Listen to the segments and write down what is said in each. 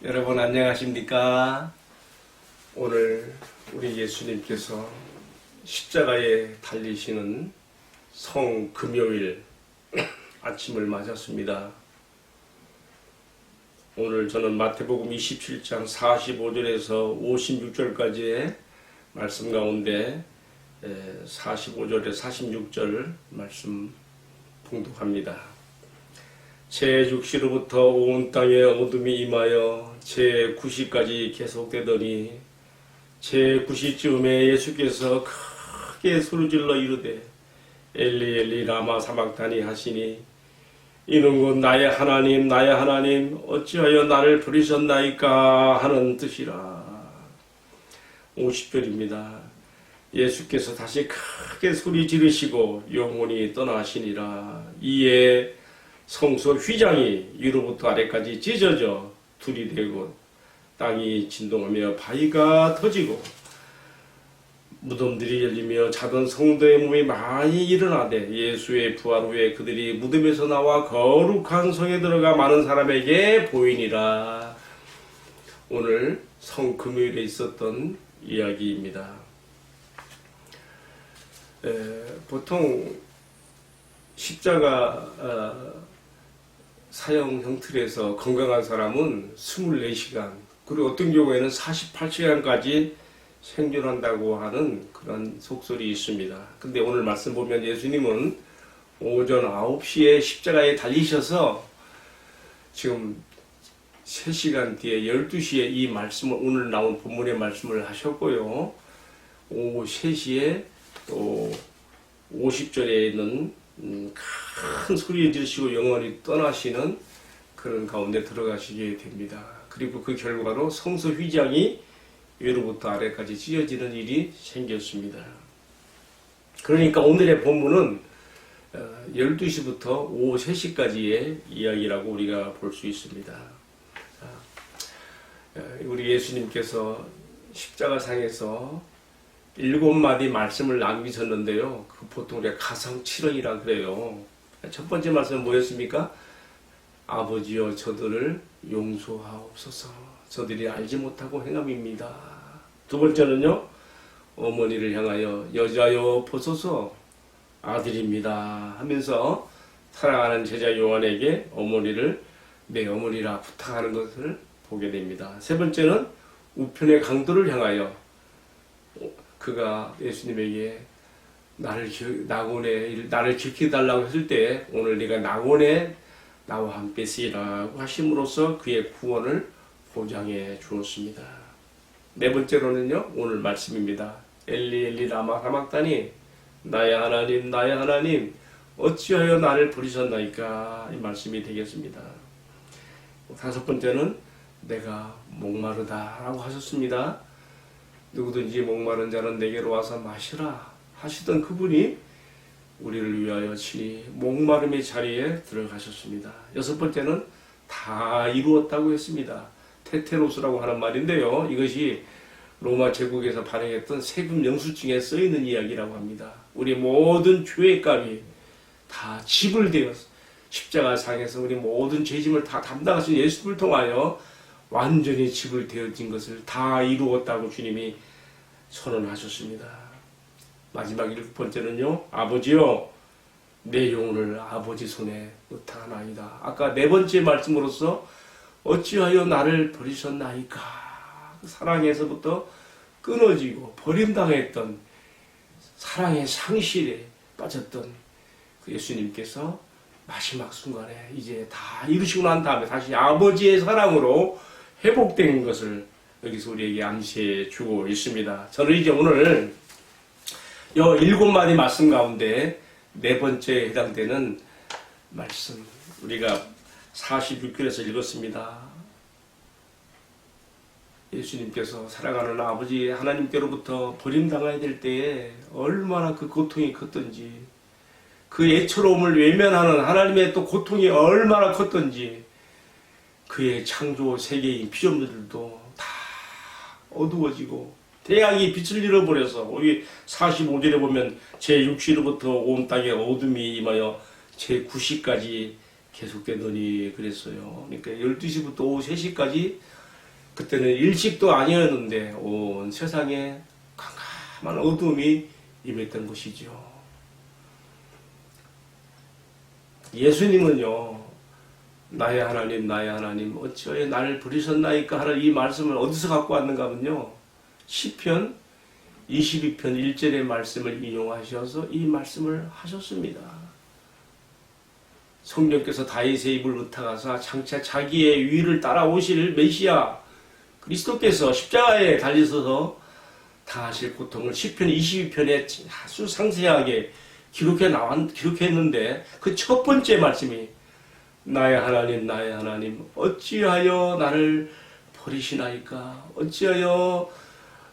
여러분 안녕하십니까? 오늘 우리 예수님께서 십자가에 달리시는 성금요일 아침을 맞았습니다. 오늘 저는 마태복음 27장 45절에서 56절까지의 말씀 가운데 45절에 46절 말씀 봉독합니다. 제6시로부터 온 땅에 어둠이 임하여 제9시까지 계속되더니 제9시쯤에 예수께서 크게 소리질러 이르되 엘리 엘리 라마 사박다니 하시니 이는 곧 나의 하나님 나의 하나님 어찌하여 나를 버리셨나이까 하는 뜻이라. 50절입니다. 예수께서 다시 크게 소리 지르시고 영혼이 떠나시니라. 이에 성소 휘장이 위로부터 아래까지 찢어져 둘이 되고 땅이 진동하며 바위가 터지고 무덤들이 열리며 자던 성도의 몸이 많이 일어나되 예수의 부활 후에 그들이 무덤에서 나와 거룩한 성에 들어가 많은 사람에게 보이니라. 오늘 성금요일에 있었던 이야기입니다. 보통 십자가 사형 형틀에서 건강한 사람은 24시간 그리고 어떤 경우에는 48시간까지 생존한다고 하는 그런 속설이 있습니다. 근데 오늘 말씀 보면 예수님은 오전 9시에 십자가에 달리셔서 지금 3시간 뒤에 12시에 이 말씀을 오늘 나온 본문의 말씀을 하셨고요. 오후 3시에 또 50절에 있는 큰 소리 지르시고 영원히 떠나시는 그런 가운데 들어가시게 됩니다. 그리고 그 결과로 성소 휘장이 위로부터 아래까지 찢어지는 일이 생겼습니다. 그러니까 오늘의 본문은 12시부터 오후 3시까지의 이야기라고 우리가 볼 수 있습니다. 우리 예수님께서 십자가상에서 7마디 말씀을 남기셨는데요. 그 보통 우리가 가상칠언이라 그래요. 첫 번째 말씀은 뭐였습니까? 아버지여 저들을 용서하옵소서. 저들이 알지 못하고 행함입니다. 두 번째는요. 어머니를 향하여 여자여 보소서 아들입니다 하면서 사랑하는 제자 요한에게 어머니를 내 어머니라 부탁하는 것을 보게 됩니다. 세 번째는 우편의 강도를 향하여 그가 예수님에게 나를 지켜달라고 했을 때 오늘 네가 낙원에 나와 함께 쓰이라고 하심으로써 그의 구원을 보장해 주었습니다. 네 번째로는요. 오늘 말씀입니다. 엘리 엘리 라마 사박다니 나의 하나님 나의 하나님 어찌하여 나를 버리셨나이까 이 말씀이 되겠습니다. 다섯 번째는 내가 목마르다 라고 하셨습니다. 누구든지 목마른 자는 내게로 와서 마시라 하시던 그분이 우리를 위하여 친히 목마름의 자리에 들어가셨습니다. 여섯 번째는 다 이루었다고 했습니다. 테테로스라고 하는 말인데요. 이것이 로마 제국에서 발행했던 세금 영수증에 써있는 이야기라고 합니다. 우리 모든 죄의 값이 다 지불되어 십자가상에서 우리 모든 죄짐을 다 담당하신 예수를 통하여 완전히 지불되어진 것을 다 이루었다고 주님이 선언하셨습니다. 마지막 7번째는요. 아버지여 내 영혼을 아버지 손에 의탁하나이다. 아까 네 번째 말씀으로서 어찌하여 나를 버리셨나이까. 사랑에서부터 끊어지고 버림당했던 사랑의 상실에 빠졌던 그 예수님께서 마지막 순간에 이제 다 이루시고 난 다음에 다시 아버지의 사랑으로 회복된 것을 여기서 우리에게 암시해 주고 있습니다. 저는 이제 오늘 이 7마디 말씀 가운데 네 번째에 해당되는 말씀 우리가 46절에서 읽었습니다. 예수님께서 사랑하는 아버지 하나님께로부터 버림당해야 될 때에 얼마나 그 고통이 컸던지 그 애처로움을 외면하는 하나님의 또 고통이 얼마나 컸던지 그의 창조 세계인 피조물들도 다 어두워지고 태양이 빛을 잃어버려서 우리 45절에 보면 제6시로부터 온 땅에 어둠이 임하여 제9시까지 계속되더니 그랬어요. 그러니까 12시부터 오후 3시까지 그때는 일식도 아니었는데 온 세상에 캄캄한 어둠이 임했던 것이죠. 예수님은요, 나의 하나님 나의 하나님 어찌하여 나를 버리셨나이까 하는 이 말씀을 어디서 갖고 왔는가 하면요, 시편 22편 1절의 말씀을 인용하셔서 이 말씀을 하셨습니다. 성령께서 다윗의 입을 의탁하사 장차 자기의 위를 따라오실 메시아 그리스도께서 십자가에 달리셔서 당하실 고통을 시편 22편에 아주 상세하게 기록했는데 그 첫 번째 말씀이 나의 하나님 어찌하여 나를 버리시나이까 어찌하여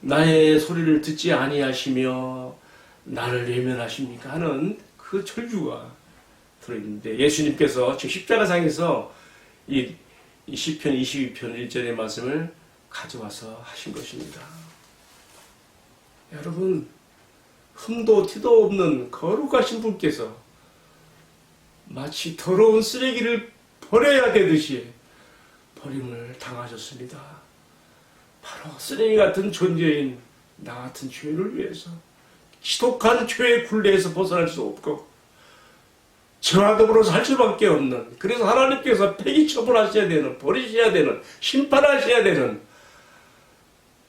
나의 소리를 듣지 아니하시며 나를 외면하십니까 하는 그 절규가 들어있는데, 예수님께서 즉 십자가상에서 이 시편 22편 1절의 말씀을 가져와서 하신 것입니다. 여러분, 흠도 티도 없는 거룩하신 분께서 마치 더러운 쓰레기를 버려야 되듯이 버림을 당하셨습니다. 바로 쓰레기 같은 존재인 나 같은 죄를 위해서, 지독한 죄의 굴레에서 벗어날 수 없고 저와 더불어 살 수밖에 없는, 그래서 하나님께서 폐기 처분하셔야 되는, 버리셔야 되는, 심판하셔야 되는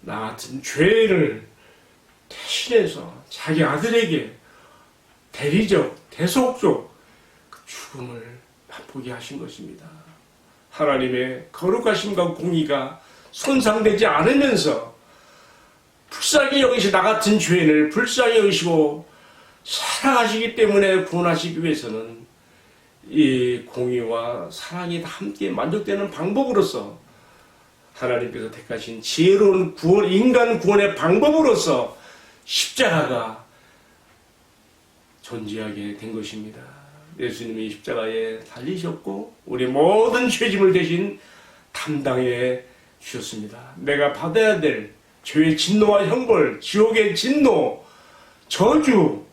나 같은 죄를 대신해서 자기 아들에게 대리적, 대속적 그 죽음을 맛보게 하신 것입니다. 하나님의 거룩하심과 공의가 손상되지 않으면서 불쌍히 여기시 나 같은 죄인을 불쌍히 여기시고 사랑하시기 때문에 구원하시기 위해서는 이 공의와 사랑이 함께 만족되는 방법으로서 하나님께서 택하신 지혜로운 구원, 인간 구원의 방법으로서 십자가가 존재하게 된 것입니다. 예수님이 십자가에 달리셨고 우리 모든 죄짐을 대신 담당해 주셨습니다. 내가 받아야 될 죄의 진노와 형벌, 지옥의 진노, 저주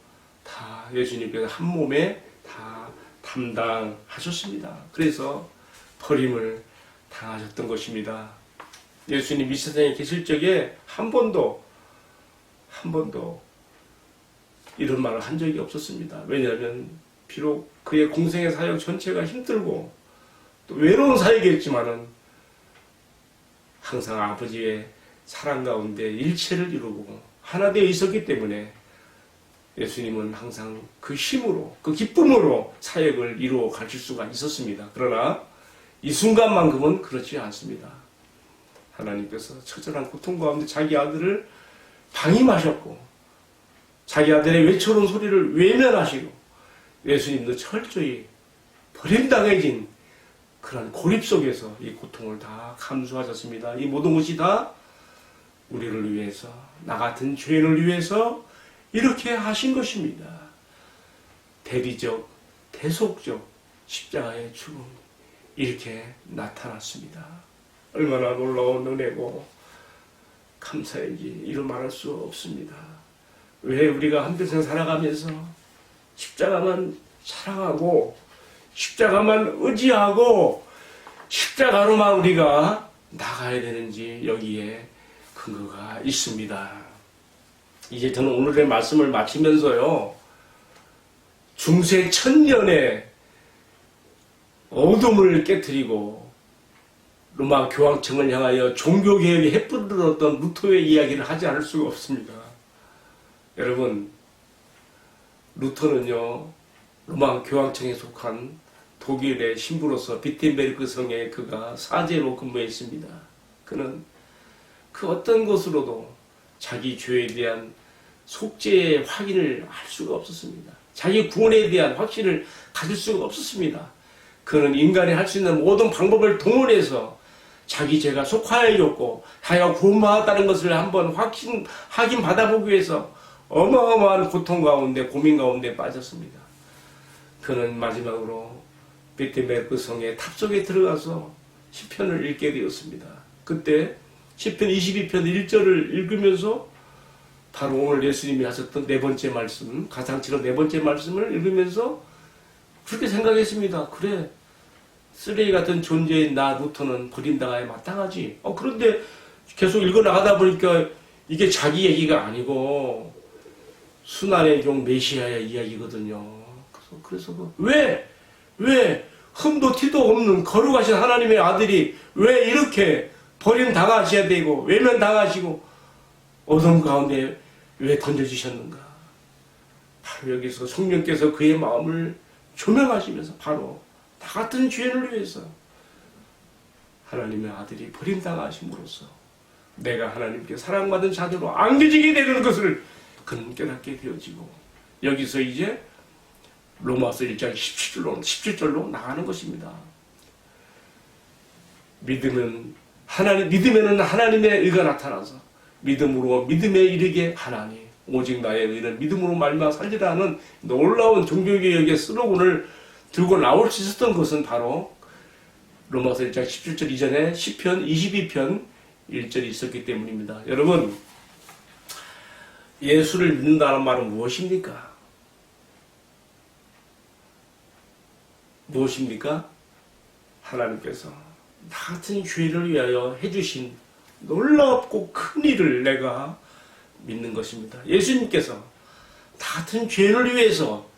다 예수님께서 한 몸에 다 담당하셨습니다. 그래서 버림을 당하셨던 것입니다. 예수님 이 세상에 계실 적에 한 번도 이런 말을 한 적이 없었습니다. 왜냐하면 비록 그의 공생의 사역 전체가 힘들고 또 외로운 사역이었지만은 항상 아버지의 사랑 가운데 일체를 이루고 하나 되어 있었기 때문에 예수님은 항상 그 힘으로, 그 기쁨으로 사역을 이루어 가실 수가 있었습니다. 그러나 이 순간만큼은 그렇지 않습니다. 하나님께서 처절한 고통 가운데 자기 아들을 방임하셨고 자기 아들의 외쳐놓은 소리를 외면하시고 예수님도 철저히 버림당해진 그런 고립 속에서 이 고통을 다 감수하셨습니다. 이 모든 것이 다 우리를 위해서, 나 같은 죄인을 위해서 이렇게 하신 것입니다. 대리적, 대속적 십자가의 죽음 이렇게 나타났습니다. 얼마나 놀라운 은혜고 감사인지 이루 말할 수 없습니다. 왜 우리가 한평생 살아가면서 십자가만 사랑하고 십자가만 의지하고 십자가로만 우리가 나가야 되는지 여기에 근거가 있습니다. 이제 저는 오늘의 말씀을 마치면서요, 중세 천년의 어둠을 깨뜨리고 로마 교황청을 향하여 종교개혁에 햇불을 루터의 이야기를 하지 않을 수가 없습니다. 여러분, 루터는요, 로마 교황청에 속한 독일의 신부로서 비텐베르크 성에 그가 사제로 근무했습니다. 그는 그 어떤 것으로도 자기 죄에 대한 속죄의 확인을 할 수가 없었습니다. 자기 구원에 대한 확신을 가질 수가 없었습니다. 그는 인간이 할 수 있는 모든 방법을 동원해서 자기 죄가 속하여졌고 자기가 구원받았다는 것을 한번 확인 받아보기 위해서 어마어마한 고통 가운데, 고민 가운데 빠졌습니다. 그는 마지막으로 비텐베르크 성의 탑속에 들어가서 시편을 읽게 되었습니다. 그때 시편 22편 1절을 읽으면서 바로 오늘 예수님이 하셨던 네 번째 말씀, 가상치로 네 번째 말씀을 읽으면서 그렇게 생각했습니다. 그래, 쓰레기 같은 존재인 나 루터는 버림당하에 마땅하지. 그런데 계속 읽어 나가다 보니까 이게 자기 얘기가 아니고 순환의 종 메시아의 이야기거든요. 그래서 왜 흠도 티도 없는 거룩하신 하나님의 아들이 왜 이렇게 버림당하셔야 되고 외면당하시고 어둠 가운데 왜 던져주셨는가. 바로 여기서 성령께서 그의 마음을 조명하시면서 바로 나 같은 죄인을 위해서 하나님의 아들이 버림당하심으로써 내가 하나님께 사랑받은 자녀로 안겨지게 되는 것을 그는 깨닫게 되어지고 여기서 이제 로마서 1장 17절로 나가는 것입니다. 믿으면은 하나님의 의가 나타나서 믿음으로 믿음에 이르게 하나니 오직 나의 의는 믿음으로 말미암아 살리라는 놀라운 종교개혁의 슬로건을 들고 나올 수 있었던 것은 바로 로마서 1장 17절 이전에 시편 22편 1절이 있었기 때문입니다. 여러분, 예수를 믿는다는 말은 무엇입니까? 무엇입니까? 하나님께서 나 같은 죄를 위하여 해주신 놀랍고 큰 일을 내가 믿는 것입니다. 예수님께서 나 같은 죄를 위해서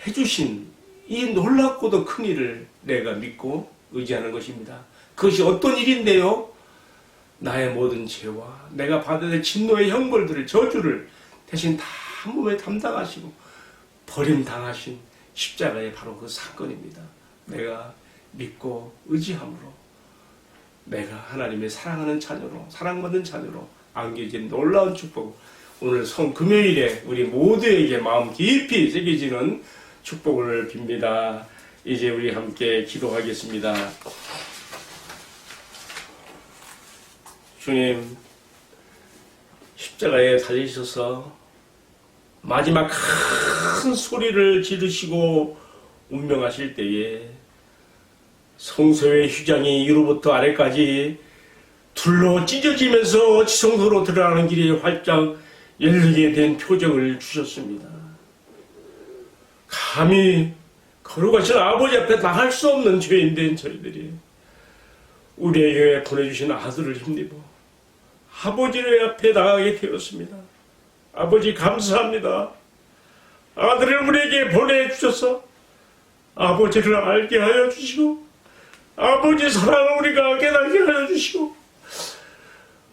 해주신 이 놀랍고도 큰 일을 내가 믿고 의지하는 것입니다. 그것이 어떤 일인데요? 나의 모든 죄와 내가 받아야 될 진노의 형벌들을 저주를 대신 다 한 몸에 담당하시고 버림당하신 십자가의 바로 그 사건입니다. 내가 믿고 의지함으로 내가 하나님의 사랑하는 자녀로 사랑받는 자녀로 안겨진 놀라운 축복, 오늘 성금요일에 우리 모두에게 마음 깊이 새겨지는 축복을 빕니다. 이제 우리 함께 기도하겠습니다. 주님, 십자가에 달리셔서 마지막 큰 소리를 지르시고 운명하실 때에 성소의 휘장이 위로부터 아래까지 둘러 찢어지면서 지성소로 들어가는 길이 활짝 열리게 된 표정을 주셨습니다. 감히 거룩하신 아버지 앞에 나갈 수 없는 죄인된 저희들이 우리에게 보내주신 아들을 힘입어 아버지의 앞에 나가게 되었습니다. 아버지 감사합니다. 아들을 우리에게 보내주셔서 아버지를 알게 하여 주시고 아버지 사랑을 우리가 깨닫게 하여 주시고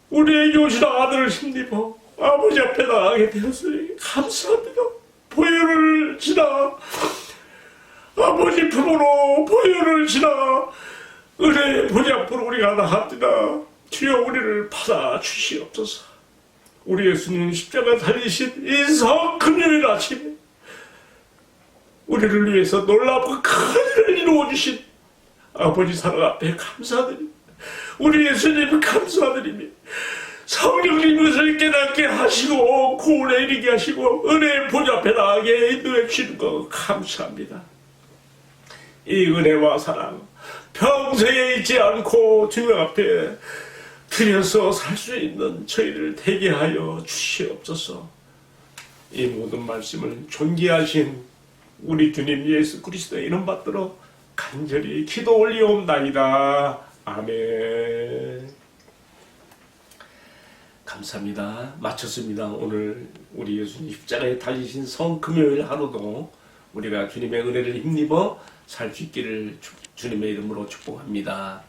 우리에게 오신 아들을 힘입어 아버지 앞에 나가게 되었으니 감사합니다. 보혈을 지나 아버지 품으로 보혈을 지나 은혜의 보좌 앞으로 우리가 나갑니다. 주여 우리를 받아주시옵소서. 우리 예수님 십자가 달리신 이 성금요일 아침에 우리를 위해서 놀랍고 큰 일을 이루어주신 아버지 사랑 앞에 감사드립니다. 우리 예수님 감사드립니다. 성령님 것을 깨닫게 하시고 구원에 이르게 하시고 은혜의 보좌 앞에 나가게 인도해 주시는 것 감사합니다. 이 은혜와 사랑 평생에 잊지 않고 주님 앞에 드려서 살 수 있는 저희를 되게 하여 주시옵소서. 이 모든 말씀을 존귀하신 우리 주님 예수 그리스도의 이름 받들어 간절히 기도 올리옵나이다. 아멘. 감사합니다. 마쳤습니다. 오늘 우리 예수님 십자가에 달리신 성금요일 하루도 우리가 주님의 은혜를 힘입어 살 수 있기를 주님의 이름으로 축복합니다.